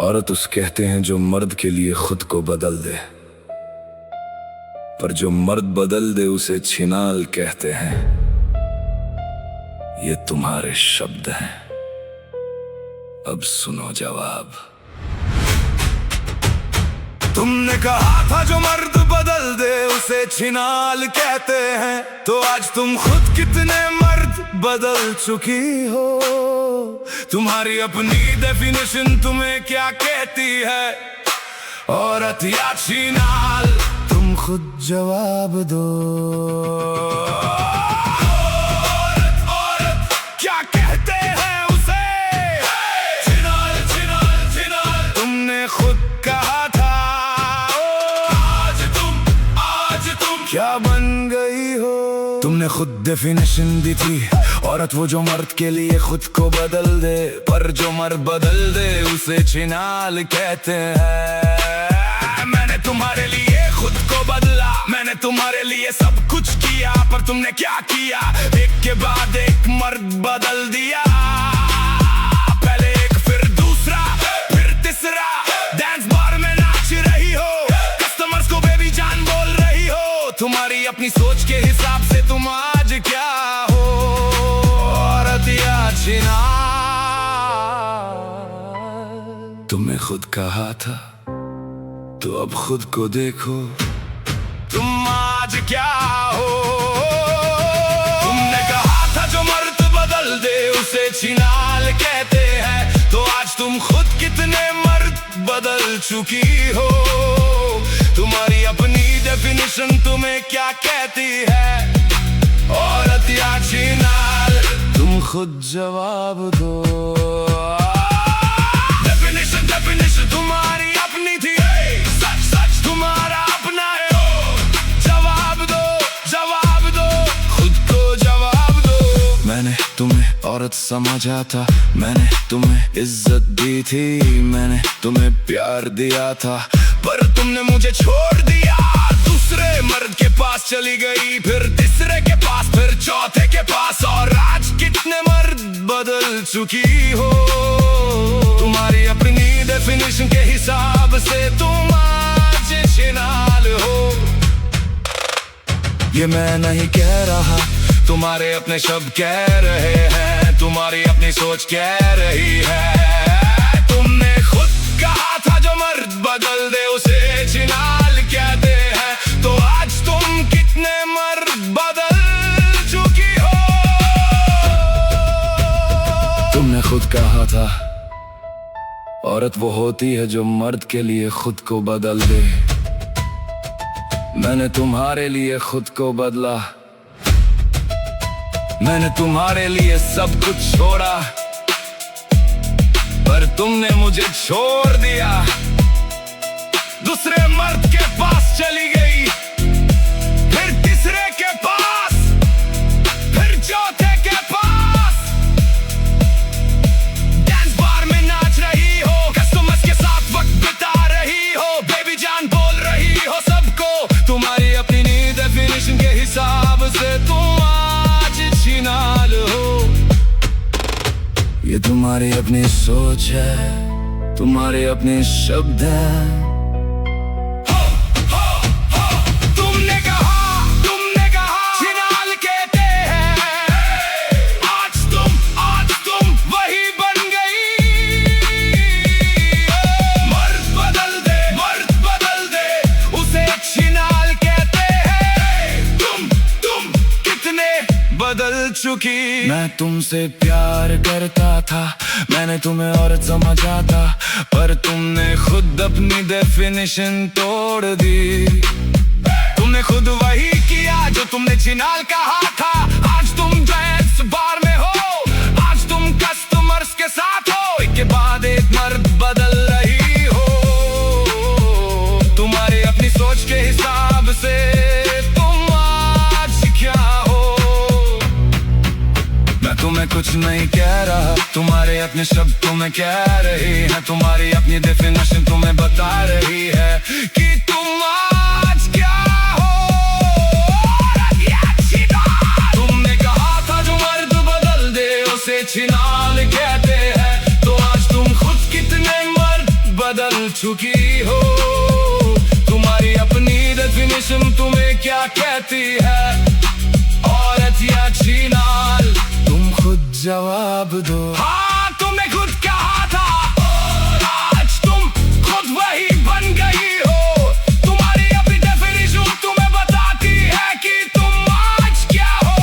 औरत उस कहते हैं जो मर्द के लिए खुद को बदल दे, पर जो मर्द बदल दे उसे छिनाल कहते हैं। ये तुम्हारे शब्द हैं, अब सुनो जवाब। तुमने कहा था जो मर्द बदल दे उसे छिनाल कहते हैं, तो आज तुम खुद कितने मर्द बदल चुकी हो। तुम्हारी अपनी डेफिनेशन तुम्हें क्या कहती है, औरत या छिनाल? तुम खुद जवाब दो। औरत औरत क्या कहते हैं उसे? छिनाल छिनाल छिनाल। तुमने खुद कहा था, आज तुम क्या बन गई हो? तुमने खुद डेफिनेशन दी थी, औरत वो जो मर्द के लिए खुद को बदल दे, पर जो मर्द बदल दे उसे छिनाल कहते हैं। मैंने तुम्हारे लिए खुद को बदला, मैंने तुम्हारे लिए सब कुछ किया, पर तुमने क्या किया? एक के बाद एक मर्द बदल दिया। पहले एक, फिर दूसरा, फिर तीसरा। डांस बार में नाच रही हो, कस्टमर्स को बेबी जान बोल रही हो। तुम्हारी अपनी सोच के हिसाब से तुम आज क्या हो, औरत या छिनाल? तुमने खुद कहा था, तो अब खुद को देखो, तुम आज क्या हो। तुमने कहा था जो मर्द बदल दे उसे छिनाल कहते हैं, तो आज तुम खुद कितने मर्द बदल चुकी हो। तुम्हारी अपनी डेफिनेशन तुम्हें क्या कहती है, औरत या छिनाल? तुम खुद जवाब दो। डेफिनेशन डेफिनेशन तुम्हारी अपनी थी, सच सच तुम्हारा अपना है। जवाब दो, जवाब दो, खुद को जवाब दो। मैंने तुम्हें औरत समझा था, मैंने तुम्हें इज्जत दी थी, मैंने तुम्हें प्यार दिया था, पर तुमने मुझे छोड़ दिया। दूसरे मर्द के पास चली गई, फिर तीसरे के पास, फिर चौथे के पास, और आज कितने मर्द बदल चुकी हो। तुम्हारी अपनी डेफिनेशन के हिसाब से तुम आज छिनाल हो। ये मैं नहीं कह रहा, तुम्हारे अपने शब्द कह रहे हैं, तुम्हारी अपनी सोच कह रही है। तुमने खुद कहा था जो मर्द बदल दे उसे छिनाल कहते हैं, तो आज तुम कितने मर्द बदल चुकी हो। तुमने खुद कहा था, औरत वो होती है जो मर्द के लिए खुद को बदल दे। मैंने तुम्हारे लिए खुद को बदला, मैंने तुम्हारे लिए सब कुछ छोड़ा, पर तुमने मुझे छोड़ दिया। दूसरे मर्द के पास चली गई, फिर तीसरे के पास, फिर चौथे के पास। डांस बार में नाच रही हो, कस्टमर्स के साथ वक्त बिता रही हो, बेबी जान बोल रही हो सबको। तुम्हारी अपनी डेफिनेशन के हिसाब से तुम आज छिनाल हो। ये तुम्हारी अपनी सोच है, तुम्हारे अपने शब्द हैं। तुमने कहा छिनाल कहते हैं, आज तुम वही बन गई। मर्द बदल दे उसे छिनाल कहते हैं। तुम कितने बदल चुकी। मैं तुमसे प्यार करता था, मैंने तुम्हें औरत समझा था, पर तुमने खुद अपनी डेफिनेशन तोड़ दी। तुमने खुद वही किया जो तुमने छिनाल कहा था। आज तुम डांस बार में हो, आज तुम कस्टमर्स के साथ हो, एक के बाद एक मर्द बदल रही हो। तुम्हारी अपनी सोच के हिसाब से तुम आज क्या हो। मैं तुम्हें कुछ नहीं कह रहा, तुम्हारे अपने शब्द तुम्हें कह रही हैं, तुम्हारी अपनी डेफिनेशन तुम्हें बता रही है कि तुम आज क्या हो। तुमने कहा था जो मर्द बदल दे उसे छिनाल कहते हैं, तो आज तुम खुद कितने मर्द मिल चुकी हो। तुम्हारी अपनी डेफिनेशन तुम्हें क्या कहती है, औरत या छिनाल? तुम खुद जवाब दो। हाँ, तुमने खुद कहा था और आज तुम खुद वही बन गई हो। तुम्हारी अपनी डेफिनेशन तुम्हें बताती है कि तुम आज क्या हो।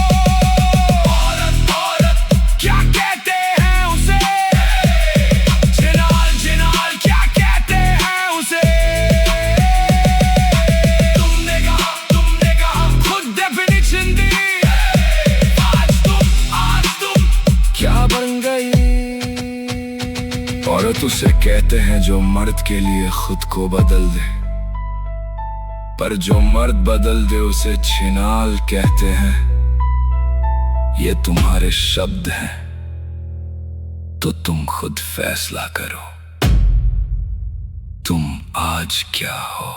औरत औरत क्या कहते हैं उसे, छिनाल छिनाल क्या कहते हैं उसे। तुमने कहा खुद डेफिनेशन दी, आज तुम क्या बन गई। औरत उसे कहते हैं जो मर्द के लिए खुद को बदल दे, पर जो मर्द बदल दे उसे छिनाल कहते हैं। ये तुम्हारे शब्द हैं, तो तुम खुद फैसला करो, तुम आज क्या हो।